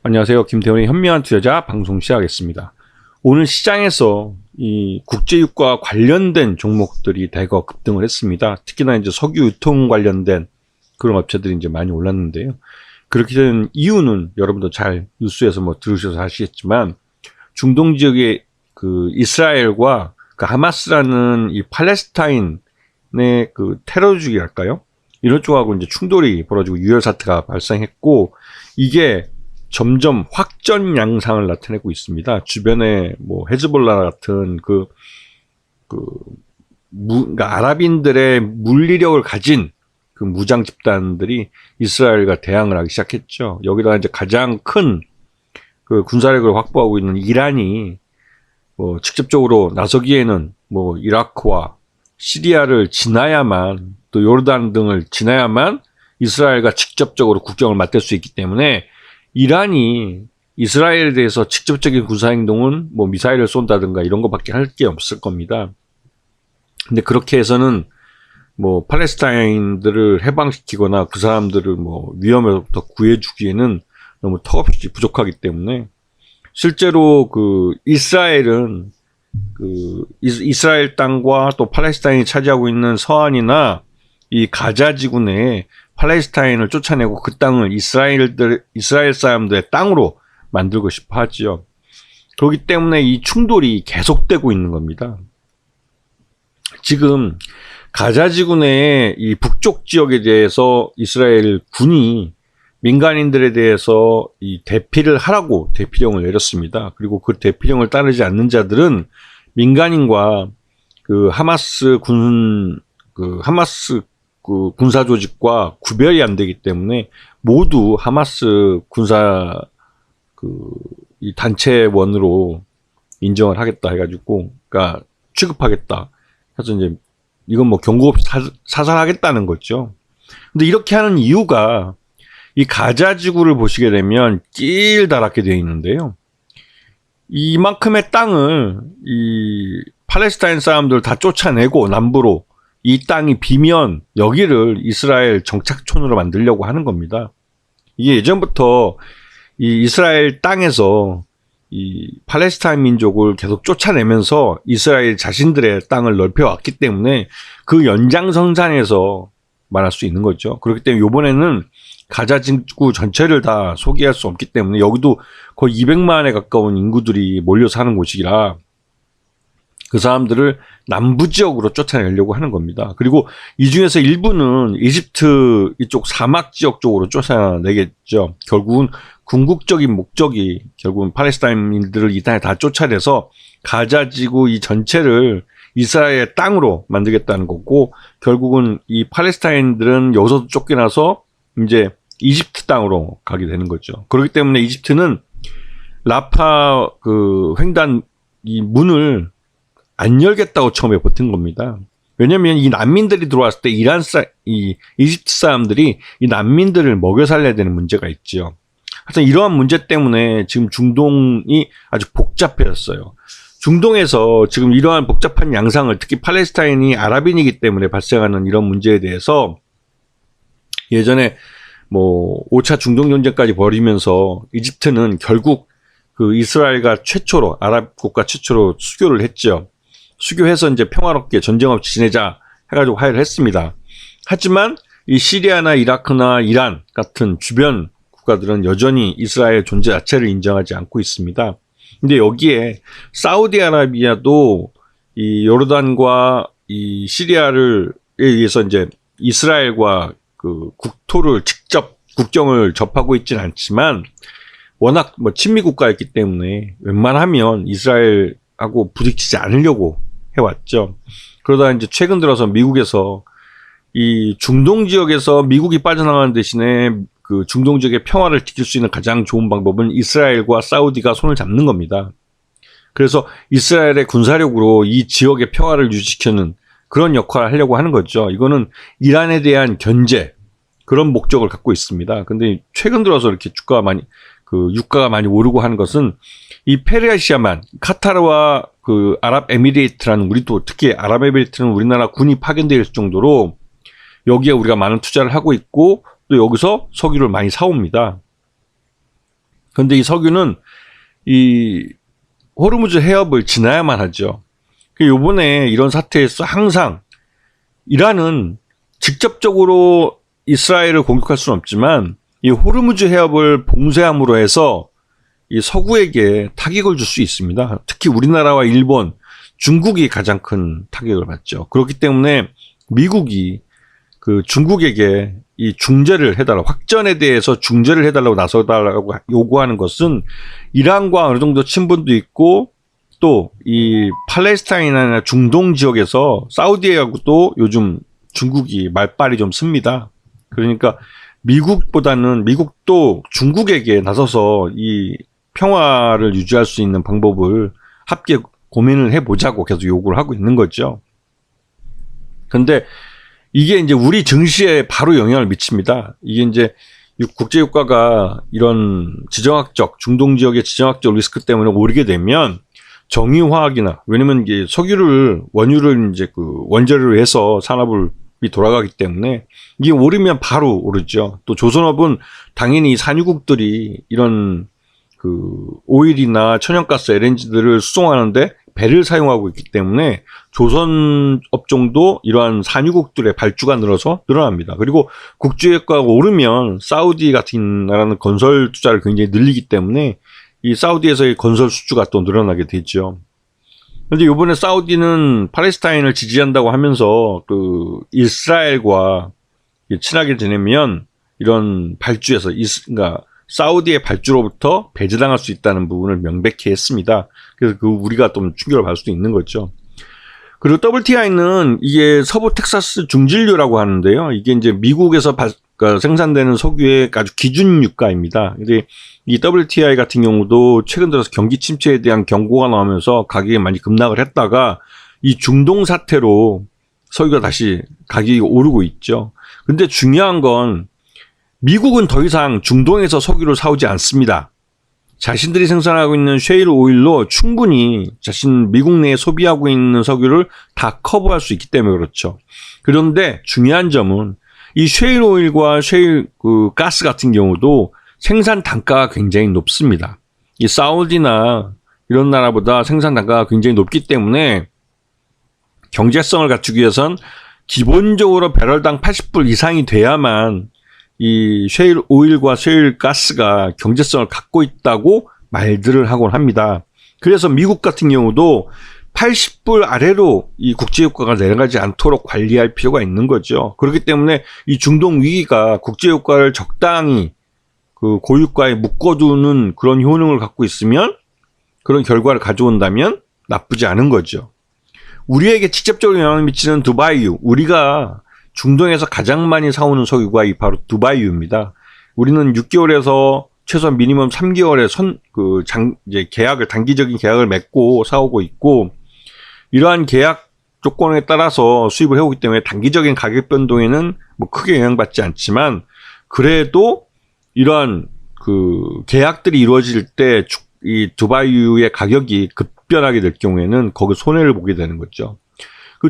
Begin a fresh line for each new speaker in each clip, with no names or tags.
안녕하세요. 김태훈의 현명한 투자자 방송 시작하겠습니다. 오늘 시장에서 이 국제유가 관련된 종목들이 대거 급등을 했습니다. 특히나 이제 석유 유통 관련된 그런 업체들이 이제 많이 올랐는데요. 그렇게 된 이유는 여러분도 잘 뉴스에서 뭐 들으셔서 아시겠지만 중동 지역의 그 이스라엘과 그 하마스라는 이 팔레스타인의 그 테러주의랄까요? 이런 쪽하고 이제 충돌이 벌어지고 유혈 사태가 발생했고 이게 점점 확전 양상을 나타내고 있습니다. 주변에 뭐 헤즈볼라 같은 그러니까 아랍인들의 물리력을 가진 그 무장 집단들이 이스라엘과 대항을 하기 시작했죠. 여기다가 이제 가장 큰 그 군사력을 확보하고 있는 이란이 뭐 직접적으로 나서기에는 뭐 이라크와 시리아를 지나야만 또 요르단 등을 지나야만 이스라엘과 직접적으로 국경을 맞댈 수 있기 때문에 이란이 이스라엘에 대해서 직접적인 군사행동은 뭐 미사일을 쏜다든가 이런 거밖에 할 게 없을 겁니다. 근데 그렇게 해서는 뭐 팔레스타인들을 해방시키거나 그 사람들을 뭐 위험에서부터 구해주기에는 너무 턱없이 부족하기 때문에 실제로 그 이스라엘은 그 이스라엘 땅과 또 팔레스타인이 차지하고 있는 서안이나 이 가자 지구 내에 팔레스타인을 쫓아내고 그 땅을 이스라엘 사람들의 땅으로 만들고 싶어 하지요. 그렇기 때문에 이 충돌이 계속되고 있는 겁니다. 지금 가자 지구 내의 이 북쪽 지역에 대해서 이스라엘 군이 민간인들에 대해서 이 대피를 하라고 대피령을 내렸습니다. 그리고 그 대피령을 따르지 않는 자들은 민간인과 그 하마스 군사 조직과 구별이 안 되기 때문에 모두 하마스 군사 이 단체원으로 인정을 하겠다 해가지고, 그러니까 취급하겠다. 그래서 이제 이건 뭐 경고 없이 사살하겠다는 거죠. 근데 이렇게 하는 이유가 이 가자 지구를 보시게 되면 길다랗게 되어 있는데요. 이만큼의 땅을 이 팔레스타인 사람들 다 쫓아내고 남부로 이 땅이 비면 여기를 이스라엘 정착촌으로 만들려고 하는 겁니다. 이게 예전부터 이 이스라엘 땅에서 이 팔레스타인 민족을 계속 쫓아내면서 이스라엘 자신들의 땅을 넓혀왔기 때문에 그 연장선상에서 말할 수 있는 거죠. 그렇기 때문에 이번에는 가자 지구 전체를 다 소개할 수 없기 때문에 여기도 거의 200만에 가까운 인구들이 몰려 사는 곳이라 그 사람들을 남부 지역으로 쫓아내려고 하는 겁니다. 그리고 이 중에서 일부는 이집트 이쪽 사막 지역 쪽으로 쫓아내겠죠. 결국은 궁극적인 목적이 결국은 팔레스타인민들을 이 땅에 다 쫓아내서 가자 지구 이 전체를 이스라엘의 땅으로 만들겠다는 거고, 결국은 이 팔레스타인들은 여기서 쫓겨나서 이제 이집트 땅으로 가게 되는 거죠. 그렇기 때문에 이집트는 라파 그 횡단 이 문을 안 열겠다고 처음에 버틴 겁니다. 왜냐면 이 난민들이 들어왔을 때 이 이집트 사람들이 이 난민들을 먹여 살려야 되는 문제가 있죠. 하여튼 이러한 문제 때문에 지금 중동이 아주 복잡해졌어요. 중동에서 지금 이러한 복잡한 양상을, 특히 팔레스타인이 아랍인이기 때문에 발생하는 이런 문제에 대해서 예전에 뭐 5차 중동 전쟁까지 벌이면서 이집트는 결국 그 이스라엘과 최초로, 아랍 국가 최초로 수교를 했죠. 수교해서 이제 평화롭게 전쟁 없이 지내자 해가지고 화해를 했습니다. 하지만 이 시리아나 이라크나 이란 같은 주변 국가들은 여전히 이스라엘 존재 자체를 인정하지 않고 있습니다. 근데 여기에 사우디아라비아도 이 요르단과 이 시리아에 의해서 이제 이스라엘과 그 국토를 직접 국경을 접하고 있지는 않지만 워낙 뭐 친미 국가였기 때문에 웬만하면 이스라엘하고 부딪히지 않으려고 해왔죠. 그러다 이제 최근 들어서 미국에서 이 중동 지역에서 미국이 빠져나가는 대신에 그 중동 지역의 평화를 지킬 수 있는 가장 좋은 방법은 이스라엘과 사우디가 손을 잡는 겁니다. 그래서 이스라엘의 군사력으로 이 지역의 평화를 유지시키는 그런 역할을 하려고 하는 거죠. 이거는 이란에 대한 견제, 그런 목적을 갖고 있습니다. 근데 최근 들어서 이렇게 유가가 많이 오르고 하는 것은 이 페르시아만, 카타르와 그 아랍에미레이트라는, 우리도 특히 아랍에미레이트는 우리나라 군이 파견되어 있을 정도로 여기에 우리가 많은 투자를 하고 있고 또 여기서 석유를 많이 사옵니다. 그런데 이 석유는 이 호르무즈 해협을 지나야만 하죠. 요번에 이런 사태에서 항상 이란은 직접적으로 이스라엘을 공격할 수는 없지만 이 호르무즈 해협을 봉쇄함으로 해서 이 서구에게 타격을 줄 수 있습니다. 특히 우리나라와 일본, 중국이 가장 큰 타격을 받죠. 그렇기 때문에 미국이 그 중국에게 이 중재를 해달라고, 확전에 대해서 중재를 해달라고 나서달라고 요구하는 것은 이란과 어느 정도 친분도 있고 또 이 팔레스타인이나 중동 지역에서 사우디하고도 요즘 중국이 말빨이 좀 씁니다. 그러니까 미국도 중국에게 나서서 이 평화를 유지할 수 있는 방법을 함께 고민을 해보자고 계속 요구를 하고 있는 거죠. 근데 이게 이제 우리 증시에 바로 영향을 미칩니다. 이게 이제 국제유가가 이런 지정학적, 중동 지역의 지정학적 리스크 때문에 오르게 되면 정유화학이나, 왜냐면 이게 원유를 이제 그 원재료로 해서 산업이 돌아가기 때문에 이게 오르면 바로 오르죠. 또 조선업은 당연히 산유국들이 이런 그 오일이나 천연가스, LNG들을 수송하는데 배를 사용하고 있기 때문에 조선 업종도 이러한 산유국들의 발주가 늘어납니다. 그리고 국제유가가 오르면 사우디 같은 나라는 건설 투자를 굉장히 늘리기 때문에 이 사우디에서의 건설 수주가 또 늘어나게 되죠. 그런데 이번에 사우디는 팔레스타인을 지지한다고 하면서 그 이스라엘과 친하게 지내면 이런 발주에서 그러니까 사우디의 발주로부터 배제당할 수 있다는 부분을 명백히 했습니다. 그래서 우리가 좀 충격을 받을 수도 있는 거죠. 그리고 WTI는 이게 서부 텍사스 중진류라고 하는데요. 이게 이제 미국에서 생산되는 석유의 아주 기준 유가입니다. 근데 이 WTI 같은 경우도 최근 들어서 경기 침체에 대한 경고가 나오면서 가격이 많이 급락을 했다가 이 중동 사태로 석유가 다시 가격이 오르고 있죠. 근데 중요한 건 미국은 더 이상 중동에서 석유를 사오지 않습니다. 자신들이 생산하고 있는 셰일 오일로 충분히 미국 내에 소비하고 있는 석유를 다 커버할 수 있기 때문에 그렇죠. 그런데 중요한 점은 이 셰일 오일과 셰일 가스 같은 경우도 생산 단가가 굉장히 높습니다. 이 사우디나 이런 나라보다 생산 단가가 굉장히 높기 때문에 경제성을 갖추기 위해선 기본적으로 배럴당 80불 이상이 돼야만 이 셰일 오일과 셰일 가스가 경제성을 갖고 있다고 말들을 하곤 합니다. 그래서 미국 같은 경우도 80불 아래로 이 국제유가가 내려가지 않도록 관리할 필요가 있는 거죠. 그렇기 때문에 이 중동 위기가 국제유가를 적당히 그 고유가에 묶어두는 그런 효능을 갖고 있으면, 그런 결과를 가져온다면 나쁘지 않은 거죠. 우리에게 직접적으로 영향을 미치는 두바이유, 우리가 중동에서 가장 많이 사오는 석유가 바로 두바이유입니다. 우리는 6개월에서 최소한 미니멈 3개월의 이제 단기적인 계약을 맺고 사오고 있고, 이러한 계약 조건에 따라서 수입을 해오기 때문에 단기적인 가격 변동에는 뭐 크게 영향받지 않지만, 그래도 이러한 계약들이 이루어질 때 이 두바이유의 가격이 급변하게 될 경우에는 거기 손해를 보게 되는 거죠.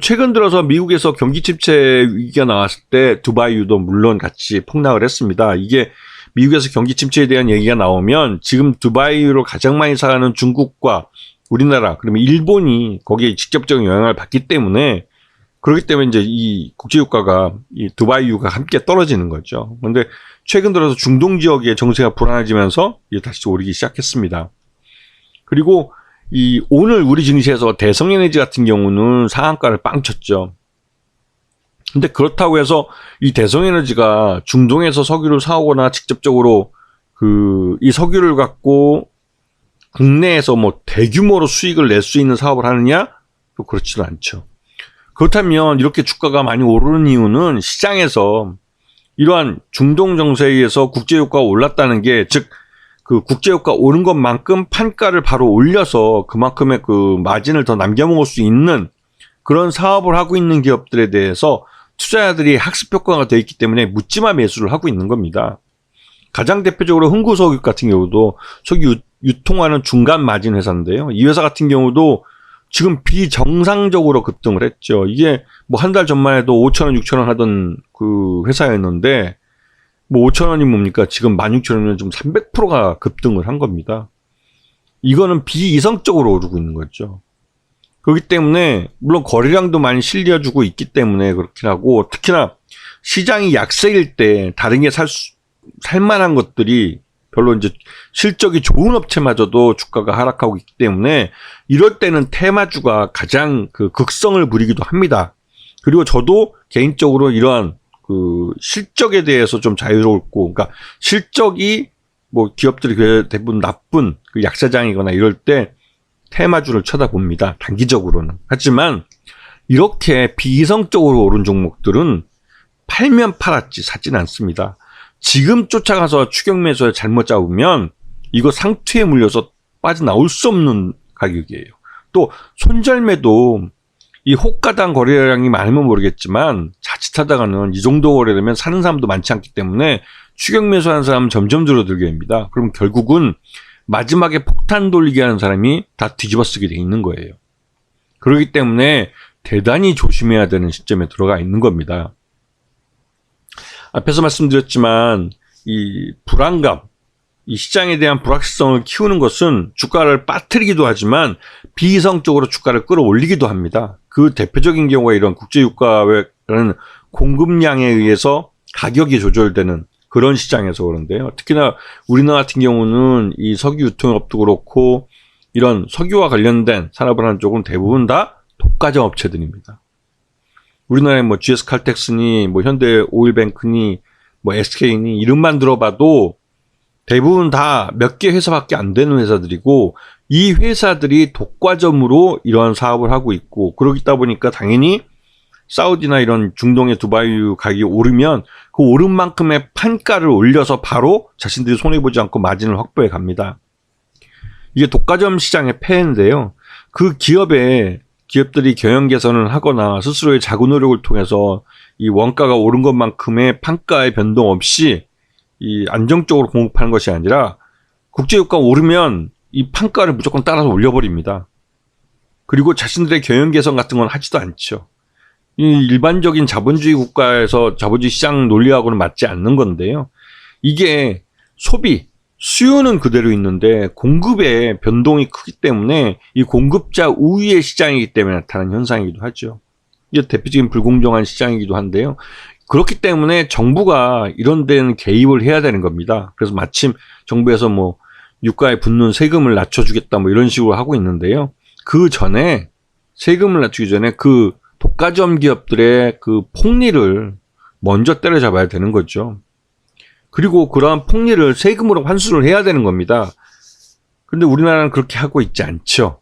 최근 들어서 미국에서 경기 침체 위기가 나왔을 때 두바이유도 물론 같이 폭락을 했습니다. 이게 미국에서 경기 침체에 대한 얘기가 나오면 지금 두바이유로 가장 많이 사가는 중국과 우리나라, 그러면 일본이 거기에 직접적인 영향을 받기 때문에, 그렇기 때문에 이제 이 국제유가가 이 두바이유가 함께 떨어지는 거죠. 그런데 최근 들어서 중동 지역의 정세가 불안해지면서 이제 다시 오르기 시작했습니다. 그리고 오늘 우리 증시에서 대성에너지 같은 경우는 상한가를 빵 쳤죠. 근데 그렇다고 해서 이 대성에너지가 중동에서 석유를 사오거나 직접적으로 이 석유를 갖고 국내에서 뭐 대규모로 수익을 낼 수 있는 사업을 하느냐? 또 그렇지도 않죠. 그렇다면 이렇게 주가가 많이 오르는 이유는 시장에서 이러한 중동 정세에 의해서 국제유가가 올랐다는 게, 즉 국제유가 오른 것만큼 판가를 바로 올려서 그만큼의 마진을 더 남겨먹을 수 있는 그런 사업을 하고 있는 기업들에 대해서 투자자들이 학습 효과가 되어 있기 때문에 묻지마 매수를 하고 있는 겁니다. 가장 대표적으로 흥구석유 같은 경우도 석유 유통하는 중간 마진 회사인데요. 이 회사 같은 경우도 지금 비정상적으로 급등을 했죠. 이게 뭐 한 달 전만 해도 5,000원, 6,000원 하던 그 회사였는데 뭐 5,000원이 뭡니까? 지금 16,000원이면 좀 300%가 급등을 한 겁니다. 이거는 비이성적으로 오르고 있는 거죠. 그렇기 때문에 물론 거래량도 많이 실려주고 있기 때문에 그렇긴 하고, 특히나 시장이 약세일 때 다른 게 살만한 것들이 별로 이제 실적이 좋은 업체마저도 주가가 하락하고 있기 때문에 이럴 때는 테마주가 가장 그 극성을 부리기도 합니다. 그리고 저도 개인적으로 이러한 그 실적에 대해서 좀 자유롭고, 그러니까 실적이 뭐 기업들이 대부분 나쁜 그 약세장이거나 이럴 때 테마주를 쳐다봅니다. 단기적으로는. 하지만 이렇게 비이성적으로 오른 종목들은 팔면 팔았지 사지는 않습니다. 지금 쫓아가서 추격 매수에 잘못 잡으면 이거 상투에 물려서 빠져나올 수 없는 가격이에요. 또 손절매도 이 호가당 거래량이 많으면 모르겠지만 자칫하다가는 이 정도 거래되면 사는 사람도 많지 않기 때문에 추격 매수하는 사람은 점점 줄어들게 됩니다. 그럼 결국은 마지막에 폭탄 돌리게 하는 사람이 다 뒤집어 쓰게 돼 있는 거예요. 그렇기 때문에 대단히 조심해야 되는 시점에 들어가 있는 겁니다. 앞에서 말씀드렸지만 이 불안감, 이 시장에 대한 불확실성을 키우는 것은 주가를 빠뜨리기도 하지만 비이성적으로 주가를 끌어올리기도 합니다. 그 대표적인 경우가 이런 국제유가라는 공급량에 의해서 가격이 조절되는 그런 시장에서 그런데요. 특히나 우리나라 같은 경우는 이 석유 유통업도 그렇고 이런 석유와 관련된 산업을 하는 쪽은 대부분 다 독과점 업체들입니다. 우리나라에 뭐 GS 칼텍스니 뭐 현대 오일뱅크니 뭐 SK니 이름만 들어봐도 대부분 다 몇 개 회사밖에 안 되는 회사들이고, 이 회사들이 독과점으로 이러한 사업을 하고 있고, 그러다 보니까 당연히 사우디나 이런 중동의 두바이유 가격이 오르면 그 오른 만큼의 판가를 올려서 바로 자신들이 손해보지 않고 마진을 확보해 갑니다. 이게 독과점 시장의 폐해인데요. 그 기업들이 경영 개선을 하거나 스스로의 자구 노력을 통해서 이 원가가 오른 것만큼의 판가의 변동 없이 이 안정적으로 공급하는 것이 아니라 국제유가가 오르면 이 판가를 무조건 따라서 올려버립니다. 그리고 자신들의 경영 개선 같은 건 하지도 않죠. 이 일반적인 자본주의 국가에서 자본주의 시장 논리하고는 맞지 않는 건데요. 이게 수요는 그대로 있는데 공급의 변동이 크기 때문에 이 공급자 우위의 시장이기 때문에 나타나는 현상이기도 하죠. 이게 대표적인 불공정한 시장이기도 한데요. 그렇기 때문에 정부가 이런 데는 개입을 해야 되는 겁니다. 그래서 마침 정부에서 뭐 유가에 붙는 세금을 낮춰주겠다 뭐 이런 식으로 하고 있는데요. 그 전에 세금을 낮추기 전에 그 독과점 기업들의 그 폭리를 먼저 때려잡아야 되는 거죠. 그리고 그러한 폭리를 세금으로 환수를 해야 되는 겁니다. 그런데 우리나라는 그렇게 하고 있지 않죠.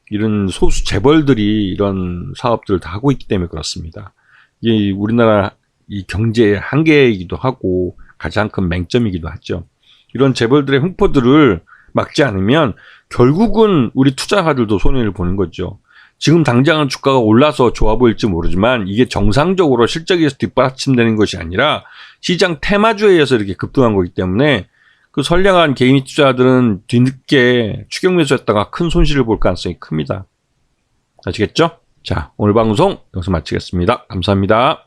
이런 소수 재벌들이 이런 사업들을 다 하고 있기 때문에 그렇습니다. 이게 우리나라 이 경제의 한계이기도 하고 가장 큰 맹점이기도 하죠. 이런 재벌들의 횡포들을 막지 않으면 결국은 우리 투자가들도 손해를 보는 거죠. 지금 당장은 주가가 올라서 좋아 보일지 모르지만 이게 정상적으로 실적에서 뒷받침되는 것이 아니라 시장 테마주에 의해서 이렇게 급등한 거기 때문에 그 선량한 개인 투자자들은 뒤늦게 추격 매수했다가 큰 손실을 볼 가능성이 큽니다. 아시겠죠? 자, 오늘 방송 여기서 마치겠습니다. 감사합니다.